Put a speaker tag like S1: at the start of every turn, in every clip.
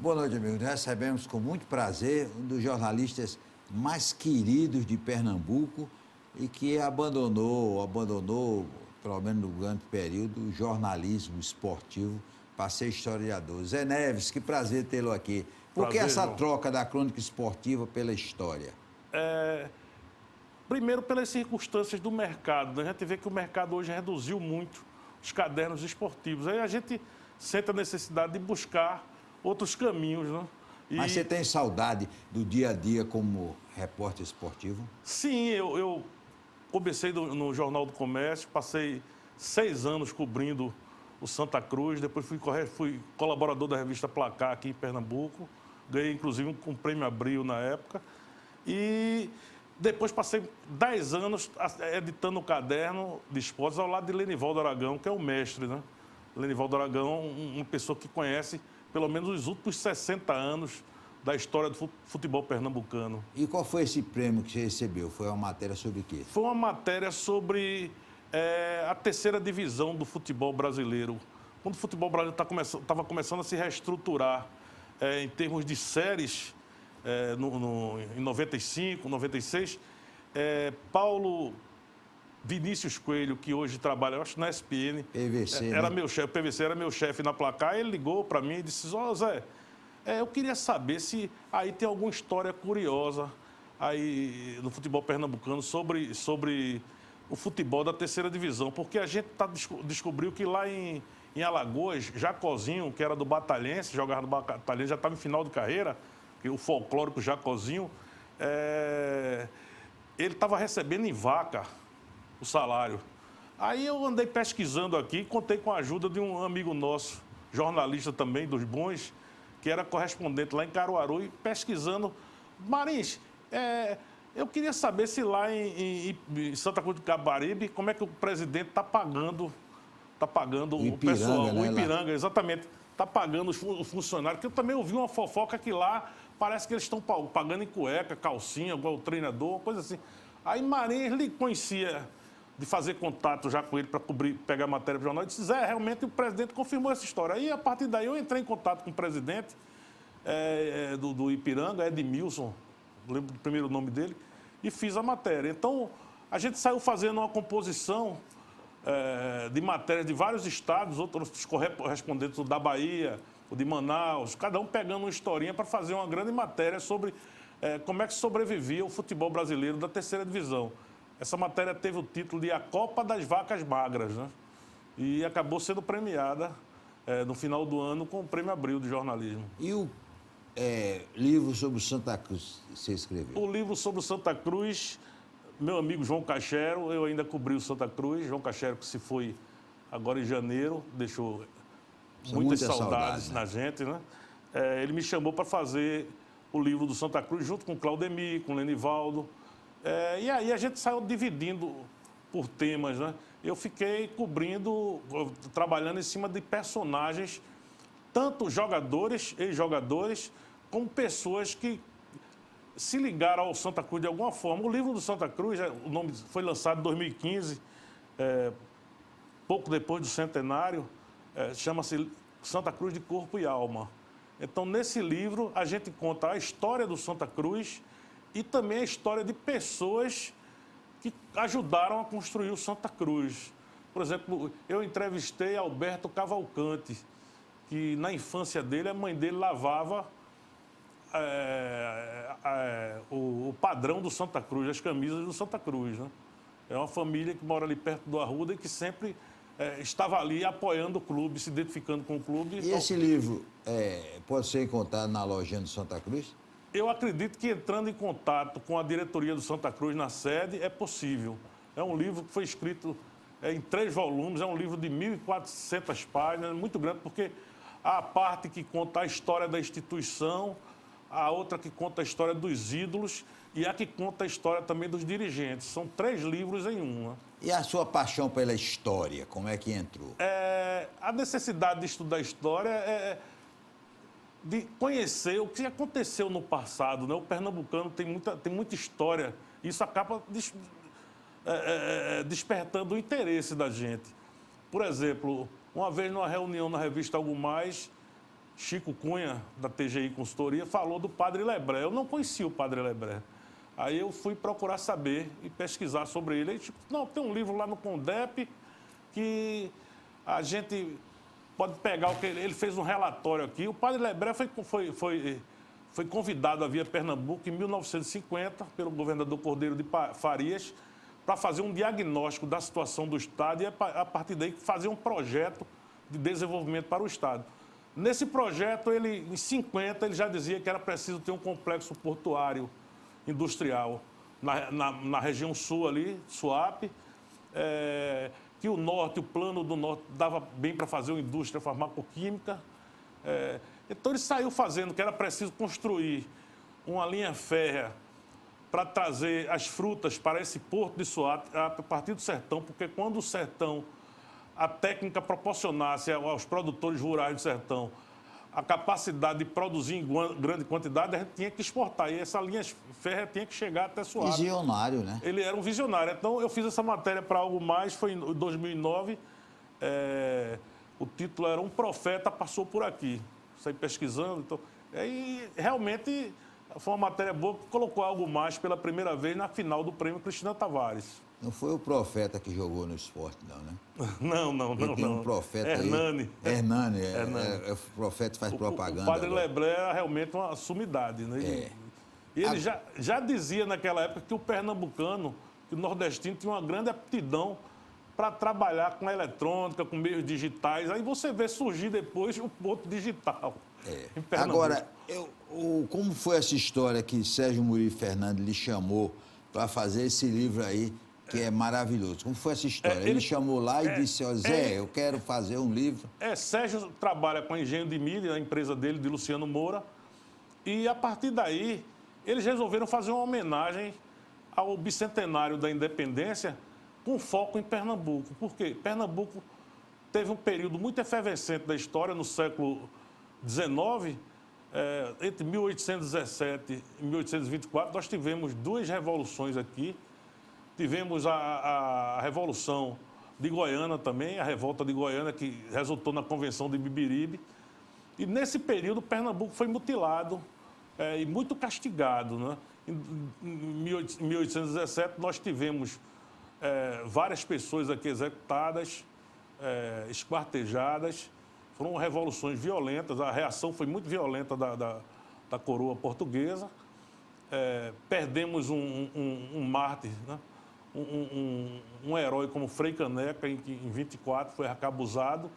S1: Boa noite, amigos. Nós recebemos com muito prazer um dos jornalistas mais queridos de Pernambuco e que abandonou, pelo menos no grande período, o jornalismo esportivo para ser historiador. Zé Neves, que prazer tê-lo aqui. Por que essa troca da crônica esportiva pela história?
S2: Primeiro, pelas circunstâncias do mercado. A gente vê que o mercado hoje reduziu muito os cadernos esportivos. Aí a gente sente a necessidade de buscar outros caminhos, né?
S1: Mas você tem saudade do dia a dia como repórter esportivo?
S2: Sim, eu comecei no Jornal do Comércio, passei 6 anos cobrindo o Santa Cruz, depois fui colaborador da revista Placar aqui em Pernambuco, ganhei inclusive um prêmio Abril na época, e depois passei 10 anos editando o caderno de esportes ao lado de Lenivaldo Aragão, que é o mestre, né? Lenivaldo Aragão, uma pessoa que conhece pelo menos os últimos 60 anos da história do futebol pernambucano.
S1: E qual foi esse prêmio que você recebeu? Foi uma matéria sobre o quê?
S2: Foi uma matéria sobre a terceira divisão do futebol brasileiro. Quando o futebol brasileiro estava começando a se reestruturar em termos de séries, em 95, 96, Paulo Vinícius Coelho, que hoje trabalha, eu acho, na SPN,
S1: PVC,
S2: era
S1: né?
S2: meu chefe, PVC era meu chefe na Placar, ele ligou para mim e disse: "Ó, Zé, eu queria saber se aí tem alguma história curiosa aí no futebol pernambucano sobre o futebol da terceira divisão, porque a gente descobriu que lá em Alagoas, Jacozinho, que era do Batalhense, jogava no Batalhense, já estava em final de carreira, que o folclórico Jacozinho, ele estava recebendo em vaca o salário. Aí eu andei pesquisando aqui, contei com a ajuda de um amigo nosso, jornalista também, dos bons, que era correspondente lá em Caruaru, e pesquisando. Marins, eu queria saber se lá em Santa Cruz do Capibaribe, como é que o presidente está pagando o pessoal,
S1: né,
S2: o Ipiranga, exatamente, está pagando os funcionários, que eu também ouvi uma fofoca que lá parece que eles estão pagando em cueca, calcinha, igual o treinador, coisa assim. Aí Marins lhe conhecia de fazer contato já com ele para pegar matéria para o jornal, e disse: "Zé, realmente o presidente confirmou essa história." Aí, a partir daí, eu entrei em contato com o presidente do Ipiranga, Edmilson, lembro do primeiro nome dele, e fiz a matéria. Então, a gente saiu fazendo uma composição de matérias de vários estados, outros correspondentes, o da Bahia, o de Manaus, cada um pegando uma historinha para fazer uma grande matéria sobre como é que sobrevivia o futebol brasileiro da terceira divisão. Essa matéria teve o título de A Copa das Vacas Magras, né? E acabou sendo premiada no final do ano com o Prêmio Abril de jornalismo.
S1: E o livro sobre o Santa Cruz que você escreveu?
S2: O livro sobre o Santa Cruz, meu amigo João Cachero, eu ainda cobri o Santa Cruz. João Cachero, que se foi agora em janeiro, deixou muitas saudades, né, na gente, né? Ele me chamou para fazer o livro do Santa Cruz junto com o Claudemir, com o Lenivaldo. E aí a gente saiu dividindo por temas, né? Eu fiquei trabalhando em cima de personagens, tanto jogadores, ex-jogadores, como pessoas que se ligaram ao Santa Cruz de alguma forma. O livro do Santa Cruz, o nome foi lançado em 2015, pouco depois do centenário, chama-se Santa Cruz de Corpo e Alma. Então, nesse livro, a gente conta a história do Santa Cruz e também a história de pessoas que ajudaram a construir o Santa Cruz. Por exemplo, eu entrevistei Alberto Cavalcante, que na infância dele, a mãe dele lavava o padrão do Santa Cruz, as camisas do Santa Cruz, né? É uma família que mora ali perto do Arruda e que sempre estava ali apoiando o clube, se identificando com o clube.
S1: E esse livro pode ser encontrado na lojinha do Santa Cruz?
S2: Eu acredito que entrando em contato com a diretoria do Santa Cruz na sede é possível. É um livro que foi escrito em 3 volumes, é um livro de 1.400 páginas, muito grande, porque há a parte que conta a história da instituição, a outra que conta a história dos ídolos e a que conta a história também dos dirigentes. São 3 livros em um, né?
S1: E a sua paixão pela história, como é que entrou?
S2: A necessidade de estudar história de conhecer o que aconteceu no passado, né? O pernambucano tem muita história. Isso acaba despertando o interesse da gente. Por exemplo, uma vez numa reunião na revista Algo Mais, Chico Cunha, da TGI Consultoria, falou do Padre Lebré. Eu não conhecia o Padre Lebré. Aí eu fui procurar saber e pesquisar sobre ele. Aí, tipo, não, tem um livro lá no CONDEP que a gente pode pegar o que ele fez um relatório aqui. O Padre Lebré foi convidado a vir a Pernambuco em 1950 pelo governador Cordeiro de Farias para fazer um diagnóstico da situação do Estado e, a partir daí, fazer um projeto de desenvolvimento para o Estado. Nesse projeto, em 50, ele já dizia que era preciso ter um complexo portuário industrial na região sul ali, Suape, que o norte, o plano do norte, dava bem para fazer uma indústria farmacoquímica. Então, ele saiu fazendo que era preciso construir uma linha férrea para trazer as frutas para esse porto de Suape a partir do sertão, porque quando o sertão, a técnica proporcionasse aos produtores rurais do sertão a capacidade de produzir em grande quantidade, a gente tinha que exportar. E essa linha férrea tinha que chegar até Suape.
S1: Visionário, né?
S2: Ele era um visionário. Então, eu fiz essa matéria para Algo Mais, foi em 2009. O título era Um Profeta Passou Por Aqui. Saí pesquisando. Então, e realmente foi uma matéria boa que colocou Algo Mais pela primeira vez na final do Prêmio Cristina Tavares.
S1: Não foi o Profeta que jogou no esporte, não, né?
S2: Não.
S1: Tem um profeta
S2: Hernani.
S1: aí. Hernani. O profeta faz propaganda.
S2: O Padre Lebré é realmente uma sumidade, né? E ele já dizia naquela época que o pernambucano, que o nordestino, tinha uma grande aptidão para trabalhar com a eletrônica, com meios digitais. Aí você vê surgir depois o ponto digital. Em Pernambuco.
S1: Agora, como foi essa história que Sérgio Murilo Fernandes lhe chamou para fazer esse livro aí, que é maravilhoso? Como foi essa história? Ele chamou lá e disse, ó, Zé, eu quero fazer um livro.
S2: Sérgio trabalha com a Engenho de Milho, a empresa dele, de Luciano Moura, e a partir daí eles resolveram fazer uma homenagem ao bicentenário da independência com foco em Pernambuco. Por quê? Pernambuco teve um período muito efervescente da história no século XIX. Entre 1817 e 1824, nós tivemos duas revoluções aqui. Tivemos a Revolução de Goiânia também, a Revolta de Goiânia, que resultou na Convenção de Bibiribe. E, nesse período, Pernambuco foi mutilado e muito castigado, né? Em 1817, nós tivemos várias pessoas aqui executadas, esquartejadas. Foram revoluções violentas, a reação foi muito violenta da coroa portuguesa. Perdemos um mártir, né? Um herói como Frei Caneca, em 24 foi arcabuzado,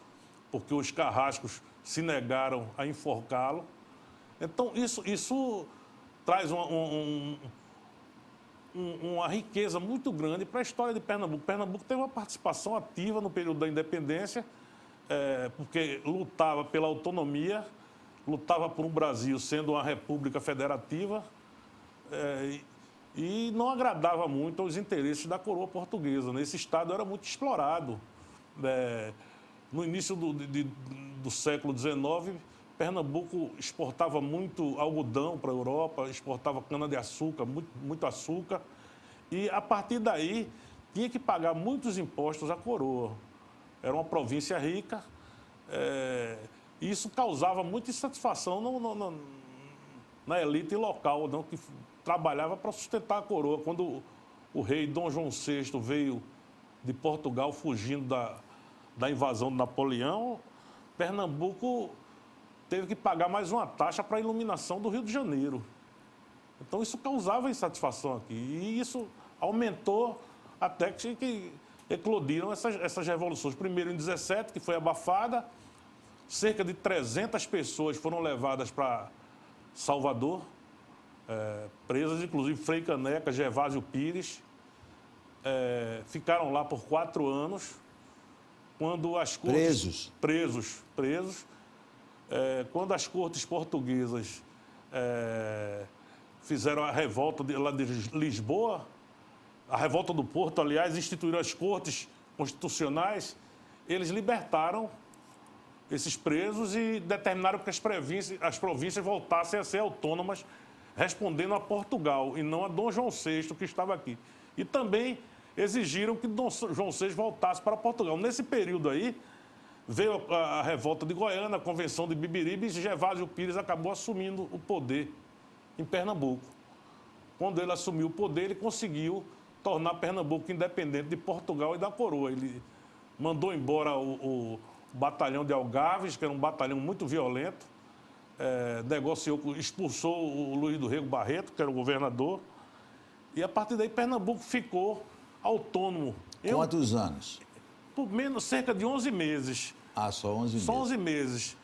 S2: porque os carrascos se negaram a enforcá-lo. Então, isso traz uma riqueza muito grande para a história de Pernambuco. Pernambuco teve uma participação ativa no período da independência, porque lutava pela autonomia, lutava por um Brasil sendo uma república federativa, e não agradava muito aos interesses da coroa portuguesa. Esse estado era muito explorado. No início do século XIX, Pernambuco exportava muito algodão para a Europa, exportava cana-de-açúcar, muito açúcar, e, a partir daí, tinha que pagar muitos impostos à coroa. Era uma província rica, e isso causava muita insatisfação na elite local, não, que trabalhava para sustentar a coroa. Quando o rei Dom João VI veio de Portugal fugindo da invasão de Napoleão, Pernambuco teve que pagar mais uma taxa para a iluminação do Rio de Janeiro. Então, isso causava insatisfação aqui. E isso aumentou até que eclodiram essas revoluções. Primeiro, em 17, que foi abafada, cerca de 300 pessoas foram levadas para Salvador, presas, inclusive Frei Caneca, Gervásio Pires. Ficaram lá por 4 anos. Quando as cortes... Presos. Quando as cortes portuguesas fizeram a revolta lá de Lisboa, a revolta do Porto, aliás, instituíram as cortes constitucionais, eles libertaram esses presos e determinaram que as províncias voltassem a ser autônomas, respondendo a Portugal e não a Dom João VI, que estava aqui. E também exigiram que Dom João VI voltasse para Portugal. Nesse período aí, Veio a revolta de Goiânia, a convenção de Bibiribe, e Gervásio Pires acabou assumindo o poder em Pernambuco. Quando ele assumiu o poder, ele conseguiu tornar Pernambuco independente de Portugal e da coroa. Ele mandou embora o batalhão de Algarves, que era um batalhão muito violento, expulsou o Luiz do Rego Barreto, que era o governador, e a partir daí Pernambuco ficou autônomo.
S1: Quantos anos?
S2: Por cerca de 11 meses.
S1: Ah, só 11 meses.
S2: Só 11 meses.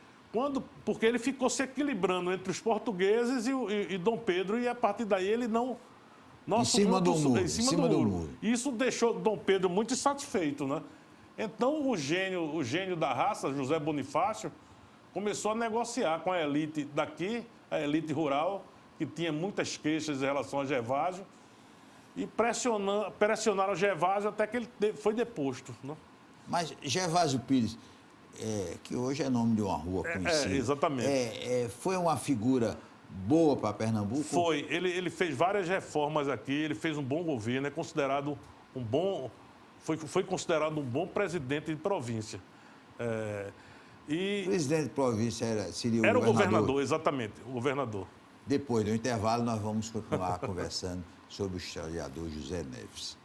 S2: Porque ele ficou se equilibrando entre os portugueses e Dom Pedro, e a partir daí ele não...
S1: Em cima do muro.
S2: Isso deixou Dom Pedro muito insatisfeito, né? Então o gênio da raça, José Bonifácio, começou a negociar com a elite daqui, a elite rural, que tinha muitas queixas em relação a Gervásio, e pressionaram Gervásio até que ele foi deposto, né?
S1: Mas Gervásio Pires, que hoje é nome de uma rua conhecida.
S2: Exatamente.
S1: Foi uma figura boa para Pernambuco?
S2: Foi. Ele fez várias reformas aqui, ele fez um bom governo, é considerado um bom... Foi considerado um bom presidente de província.
S1: O presidente de província seria
S2: o governador, exatamente, o governador.
S1: Depois do intervalo, nós vamos continuar conversando sobre o historiador José Neves.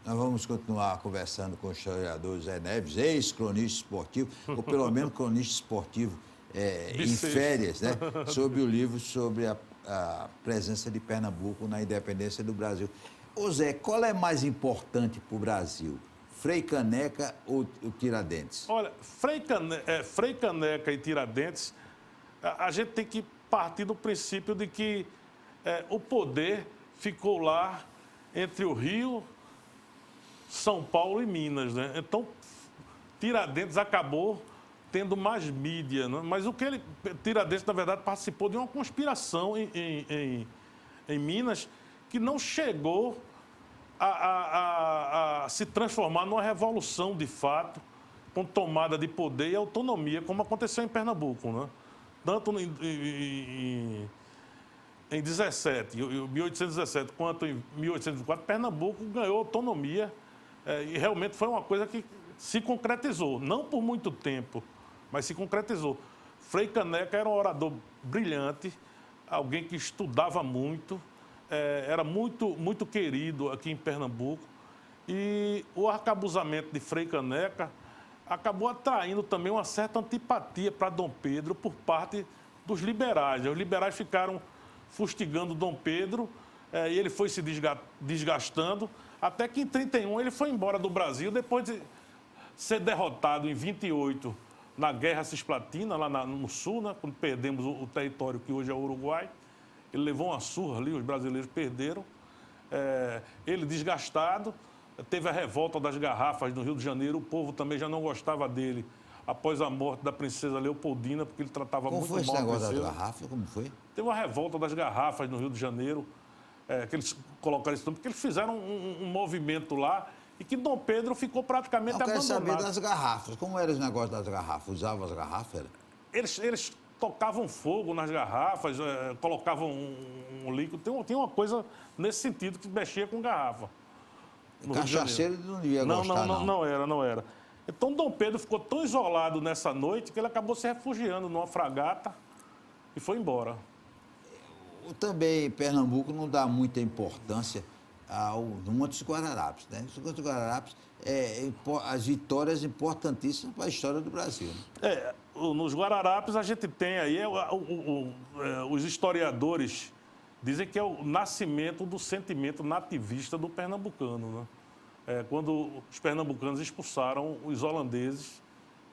S1: Vamos continuar conversando com o historiador José Neves, ex-cronista esportivo, ou pelo menos cronista esportivo em férias, né? Sobre o livro sobre a presença de Pernambuco na independência do Brasil. Ô Zé, qual é mais importante para o Brasil? Frei Caneca ou o Tiradentes?
S2: Olha, Frei Caneca e Tiradentes, a gente tem que partir do princípio de que o poder ficou lá entre o Rio, São Paulo e Minas, né? Então, Tiradentes acabou tendo mais mídia, né? Mas Tiradentes, na verdade, participou de uma conspiração em Minas que não chegou a se transformar numa revolução, de fato, com tomada de poder e autonomia, como aconteceu em Pernambuco, né? Tanto em 1817 quanto em 1824, Pernambuco ganhou autonomia. E realmente foi uma coisa que se concretizou, não por muito tempo, mas se concretizou. Frei Caneca era um orador brilhante, alguém que estudava muito, era muito querido aqui em Pernambuco. E o arcabuzamento de Frei Caneca acabou atraindo também uma certa antipatia para Dom Pedro por parte dos liberais. Os liberais ficaram fustigando Dom Pedro e ele foi se desgastando, até que em 31 ele foi embora do Brasil, depois de ser derrotado em 28 na Guerra Cisplatina, lá no sul, né, quando perdemos o território que hoje é o Uruguai. Ele levou uma surra ali, os brasileiros perderam. Ele desgastado, teve a revolta das garrafas no Rio de Janeiro, o povo também já não gostava dele após a morte da princesa Leopoldina, porque ele tratava muito mal a princesa.
S1: Como foi esse negócio das garrafas? Como foi?
S2: Teve uma revolta das garrafas no Rio de Janeiro, que eles colocaram esse nome, porque eles fizeram um movimento lá e que Dom Pedro ficou praticamente abandonado.
S1: Eu quero saber das garrafas. Como era esse negócio das garrafas? Usavam as garrafas?
S2: Eles tocavam fogo nas garrafas, colocavam um líquido. Tem uma coisa nesse sentido que mexia com garrafa.
S1: Cachaceiro não ia gostar, não.
S2: Não era. Então, Dom Pedro ficou tão isolado nessa noite que ele acabou se refugiando numa fragata e foi embora.
S1: Também Pernambuco não dá muita importância ao Montes Guararapes, né? Os Montes Guararapes as vitórias importantíssimas para a história do Brasil, né?
S2: Nos Guararapes a gente tem aí, os historiadores dizem que é o nascimento do sentimento nativista do pernambucano, né? Quando os pernambucanos expulsaram os holandeses,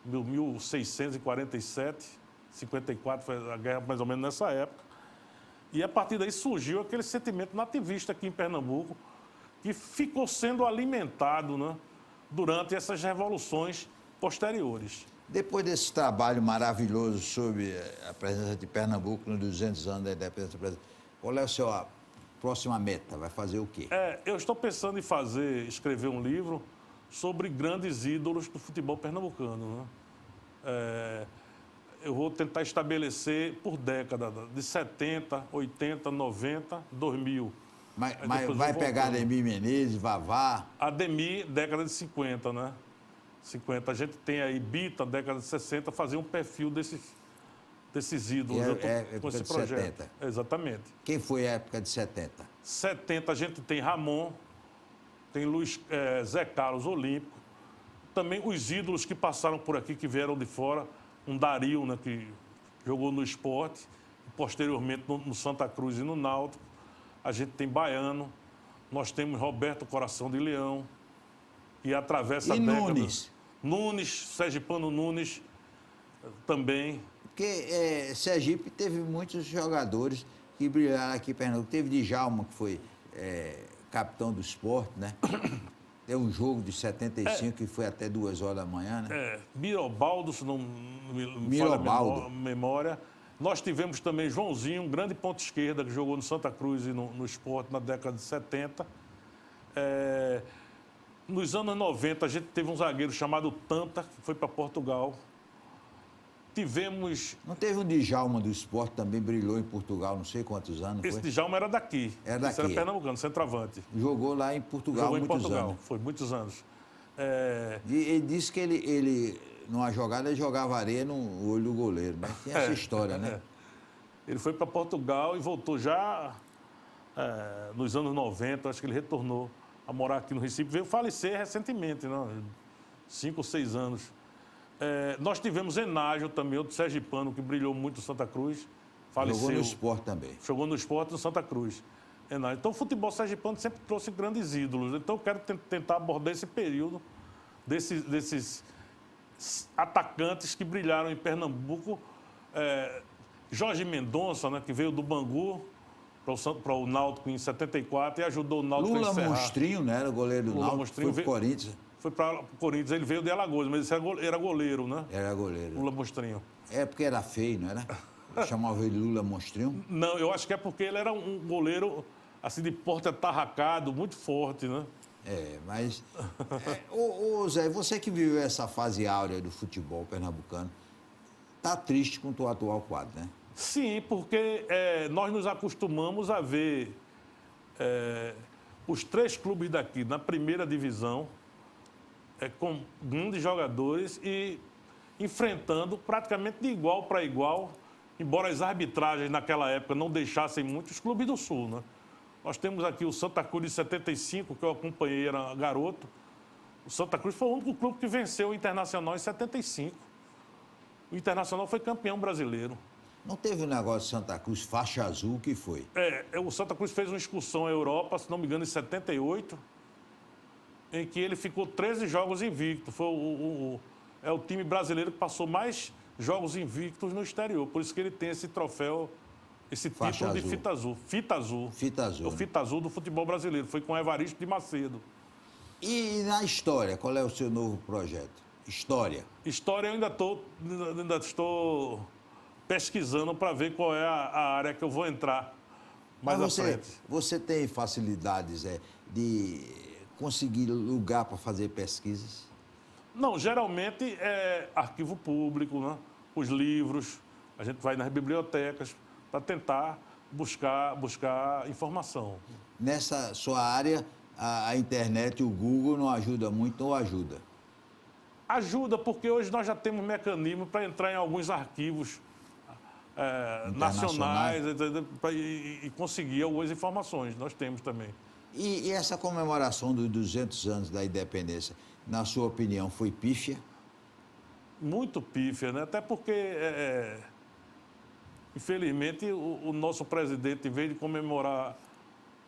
S2: em 1647, 54, foi a guerra mais ou menos nessa época. E a partir daí surgiu aquele sentimento nativista aqui em Pernambuco, que ficou sendo alimentado, né, durante essas revoluções posteriores.
S1: Depois desse trabalho maravilhoso sobre a presença de Pernambuco nos 200 anos da independência brasileira, qual é a sua próxima meta? Vai fazer o quê?
S2: Eu estou pensando em escrever um livro sobre grandes ídolos do futebol pernambucano, né? eu vou tentar estabelecer por década, de 70, 80, 90, 2000.
S1: Mas vai pegar Ademir Menezes, Vavá.
S2: Ademir, década de 50, né? 50. A gente tem aí Bita, década de 60, fazer um perfil desses ídolos. Eu tô com esse projeto.
S1: 70.
S2: Exatamente.
S1: Quem foi a época de 70?
S2: 70 a gente tem Ramon, tem Zé Carlos Olímpico, também os ídolos que passaram por aqui, que vieram de fora, um Dario, né, que jogou no Sport, posteriormente no Santa Cruz e no Náutico. A gente tem Baiano, nós temos Roberto Coração de Leão, e atravessa a década... Nunes, Sergipano Nunes, também.
S1: Porque Sergipe teve muitos jogadores que brilharam aqui em Pernambuco. Teve Djalma, que foi capitão do Sport, né? Tem um jogo de 75 que foi até 2 horas da manhã, né?
S2: Mirobaldo, se não me falha a memória. Nós tivemos também Joãozinho, um grande ponta esquerda, que jogou no Santa Cruz e no Sport na década de 70. Nos anos 90, a gente teve um zagueiro chamado Tanta, que foi para Portugal. Tivemos...
S1: Não teve um Djalma do Sport, também brilhou em Portugal, não sei quantos anos.
S2: Esse Djalma era daqui.
S1: Era daqui.
S2: Esse era pernambucano, centroavante.
S1: Jogou lá em Portugal muitos anos.
S2: Foi muitos anos.
S1: E ele disse que ele, numa jogada, ele jogava areia no olho do goleiro. Mas tem essa história, né?
S2: Ele foi para Portugal e voltou já nos anos 90, acho que ele retornou a morar aqui no Recife. Veio falecer recentemente, não? 5 ou 6 anos. Nós tivemos Enágio também, outro sergipano que brilhou muito no Santa Cruz. Faleceu.
S1: Jogou no Sport também.
S2: Jogou no Sport no Santa Cruz. Enágio. Então, o futebol sergipano sempre trouxe grandes ídolos. Então, eu quero tentar abordar esse período desses atacantes que brilharam em Pernambuco. Jorge Mendonça, né, que veio do Bangu para o Náutico em 74 e ajudou o Náutico a encerrar.
S1: Lula Monstrinho, né? Era o goleiro do Náutico, foi pro Corinthians.
S2: Foi para o Corinthians, ele veio de Alagoas, mas ele era goleiro, né?
S1: Era goleiro.
S2: Lula Monstrinho.
S1: Porque era feio, não era? Chamava ele Lula Monstrinho?
S2: Não, eu acho que é porque ele era um goleiro, assim, de porte atarracado, muito forte, né?
S1: Mas... Ô Zé, você que viveu essa fase áurea do futebol pernambucano, tá triste com o atual quadro, né?
S2: Sim, porque nós nos acostumamos a ver os 3 clubes daqui na primeira divisão com grandes jogadores e enfrentando praticamente de igual para igual, embora as arbitragens naquela época não deixassem muitos clubes do Sul, né? Nós temos aqui o Santa Cruz de 75, que eu acompanhei, era garoto. O Santa Cruz foi o único clube que venceu o Internacional em 75. O Internacional foi campeão brasileiro.
S1: Não teve um negócio de Santa Cruz, faixa azul, que foi?
S2: O Santa Cruz fez uma excursão à Europa, se não me engano, em 78, em que ele ficou 13 jogos invicto. Foi o time brasileiro que passou mais jogos invictos no exterior. Por isso que ele tem esse troféu, esse título de fita azul. Fita azul.
S1: Fita azul.
S2: É o fita azul do futebol brasileiro. Foi com Evaristo de Macedo.
S1: E na história, qual é o seu novo projeto? História.
S2: História eu ainda estou pesquisando para ver qual é a área que eu vou entrar mais à frente.
S1: Você tem facilidades de conseguir lugar para fazer pesquisas?
S2: Não, geralmente é arquivo público, né? Os livros, a gente vai nas bibliotecas para tentar buscar informação.
S1: Nessa sua área, a internet, o Google não ajuda muito ou ajuda?
S2: Ajuda, porque hoje nós já temos mecanismo para entrar em alguns arquivos nacionais e conseguir algumas informações. Nós temos também.
S1: E essa comemoração dos 200 anos da independência, na sua opinião, foi pífia?
S2: Muito pífia, né? Até porque, infelizmente, o nosso presidente, em vez de comemorar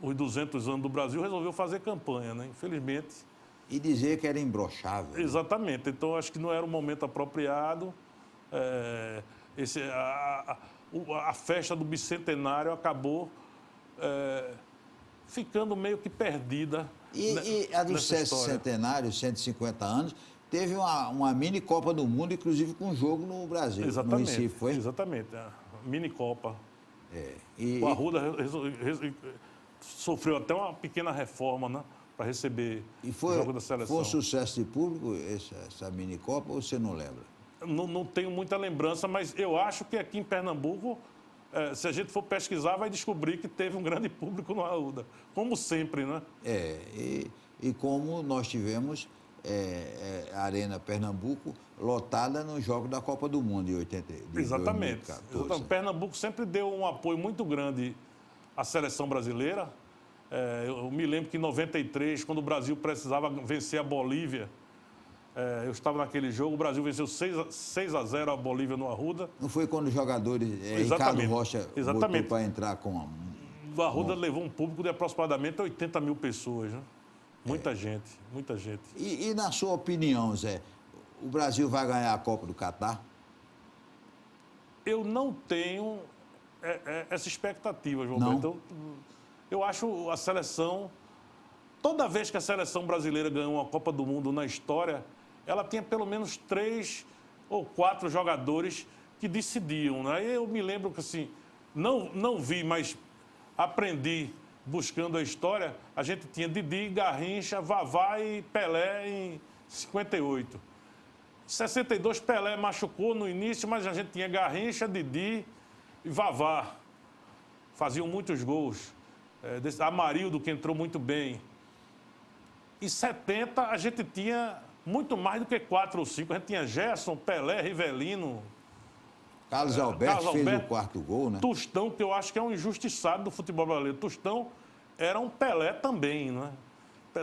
S2: os 200 anos do Brasil, resolveu fazer campanha, né? Infelizmente.
S1: E dizer que era imbrochável.
S2: Exatamente. Então, acho que não era o momento apropriado. A festa do bicentenário acabou ficando meio que perdida.
S1: E a do centenário, 150 anos, teve uma mini Copa do Mundo, inclusive com jogo no Brasil.
S2: Exatamente.
S1: No Recife, foi?
S2: Exatamente. A mini Copa.
S1: E
S2: o Arruda sofreu até uma pequena reforma, né? Para receber o jogo da seleção.
S1: Foi um sucesso de público essa mini Copa ou você não lembra?
S2: não tenho muita lembrança, mas eu acho que aqui em Pernambuco, se a gente for pesquisar, vai descobrir que teve um grande público no Arruda, como sempre, né?
S1: E como nós tivemos a Arena Pernambuco lotada no jogo da Copa do Mundo em 2014.
S2: Exatamente. Pernambuco sempre deu um apoio muito grande à seleção brasileira. Eu me lembro que em 93, quando o Brasil precisava vencer a Bolívia, eu estava naquele jogo, o Brasil venceu 6-0 a Bolívia no Arruda.
S1: Não foi quando os jogadores, Ricardo Rocha, botou para entrar com
S2: O Arruda levou um público de aproximadamente 80 mil pessoas, né? Muita gente, muita gente.
S1: E na sua opinião, Zé, o Brasil vai ganhar a Copa do Catar?
S2: Eu não tenho essa expectativa, João
S1: Não.
S2: Então, eu acho a seleção... Toda vez que a seleção brasileira ganhou uma Copa do Mundo na história, ela tinha pelo menos 3 ou 4 jogadores que decidiam, né? Eu me lembro que, assim, não vi, mas aprendi buscando a história. A gente tinha Didi, Garrincha, Vavá e Pelé em 58. Em 62, Pelé machucou no início, mas a gente tinha Garrincha, Didi e Vavá. Faziam muitos gols. Amarildo, que entrou muito bem. Em 70, a gente tinha muito mais do que 4 ou 5. A gente tinha Gerson, Pelé, Rivelino.
S1: Carlos Alberto fez o 4º gol, né?
S2: Tostão, que eu acho que é um injustiçado do futebol brasileiro. Tostão era um Pelé também, né?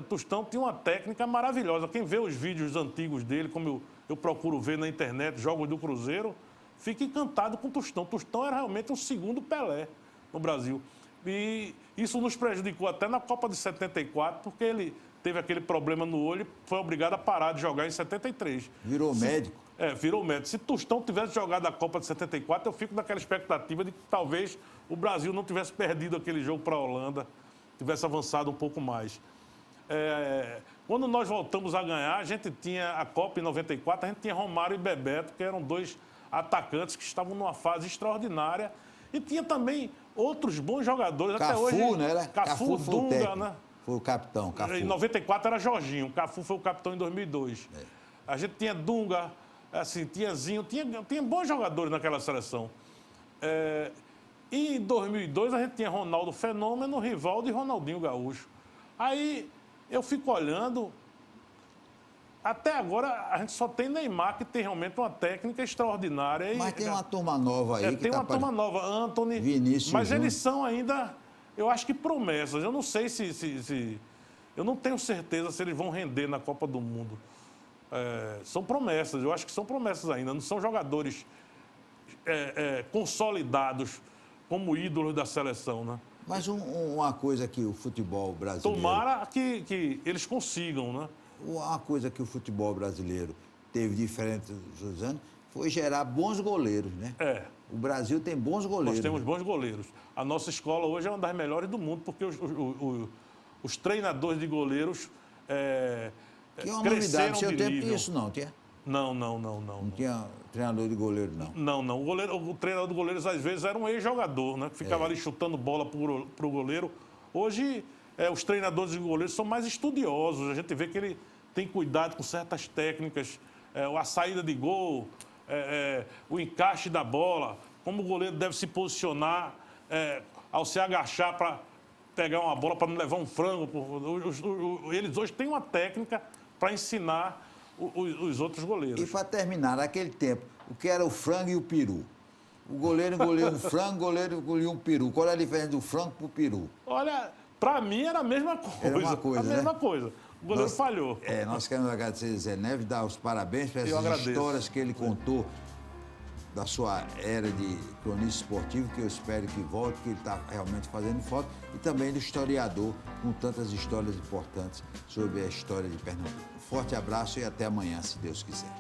S2: Tostão tinha uma técnica maravilhosa. Quem vê os vídeos antigos dele, como eu procuro ver na internet, jogos do Cruzeiro, fica encantado com Tostão. Tostão era realmente o segundo Pelé no Brasil. E isso nos prejudicou até na Copa de 74, porque ele teve aquele problema no olho e foi obrigado a parar de jogar em 73.
S1: Virou médico.
S2: Virou médico. Se Tostão tivesse jogado a Copa de 74, eu fico naquela expectativa de que talvez o Brasil não tivesse perdido aquele jogo para a Holanda, tivesse avançado um pouco mais. Quando nós voltamos a ganhar, a gente tinha a Copa em 94, a gente tinha Romário e Bebeto, que eram 2 atacantes que estavam numa fase extraordinária. E tinha também outros bons jogadores.
S1: Cafu,
S2: até hoje,
S1: né?
S2: Cafu, Dunga, né?
S1: Foi o capitão, Cafu.
S2: Em 94 era Jorginho, Cafu foi o capitão em 2002. A gente tinha Dunga, assim, tinha Zinho, tinha bons jogadores naquela seleção. E em 2002 a gente tinha Ronaldo Fenômeno, Rivaldo e Ronaldinho Gaúcho. Aí eu fico olhando, até agora a gente só tem Neymar, que tem realmente uma técnica extraordinária.
S1: Mas tem uma turma nova aí.
S2: Tem uma turma nova, Antony,
S1: Vinícius
S2: mas
S1: Júnior.
S2: eles são ainda, eu acho que promessas. Eu não sei se eu não tenho certeza se eles vão render na Copa do Mundo. São promessas, eu acho que são promessas ainda. Não são jogadores consolidados como ídolos da seleção, né?
S1: Mas uma coisa que o futebol brasileiro...
S2: Tomara que eles consigam, né?
S1: Uma coisa que o futebol brasileiro teve diferente dos anos foi gerar bons goleiros, né? O Brasil tem bons goleiros.
S2: Nós temos bons goleiros. A nossa escola hoje é uma das melhores do mundo, porque os treinadores de goleiros
S1: Que é uma novidade. No seu tempo
S2: nível.
S1: tinha isso, não tinha?
S2: Não.
S1: Não tinha treinador de goleiro, não.
S2: Não. O treinador de goleiros, às vezes, era um ex-jogador, né? Que ficava ali chutando bola para o goleiro. Hoje, os treinadores de goleiros são mais estudiosos. A gente vê que ele tem cuidado com certas técnicas, a saída de gol, o encaixe da bola, como o goleiro deve se posicionar ao se agachar para pegar uma bola, para não levar um frango. Eles hoje têm uma técnica para ensinar os outros goleiros.
S1: E para terminar, naquele tempo, o que era o frango e o peru? O goleiro engolia um frango, o goleiro engolia um peru. Qual é a diferença do frango para o peru?
S2: Olha, para mim era a mesma coisa.
S1: Era uma coisa,
S2: a mesma coisa. O goleiro falhou.
S1: Nós queremos agradecer Zé Neves, dar os parabéns para essas histórias que ele contou da sua era de cronista esportivo, que eu espero que volte, que ele está realmente fazendo falta, e também do historiador, com tantas histórias importantes sobre a história de Pernambuco. Forte abraço e até amanhã, se Deus quiser.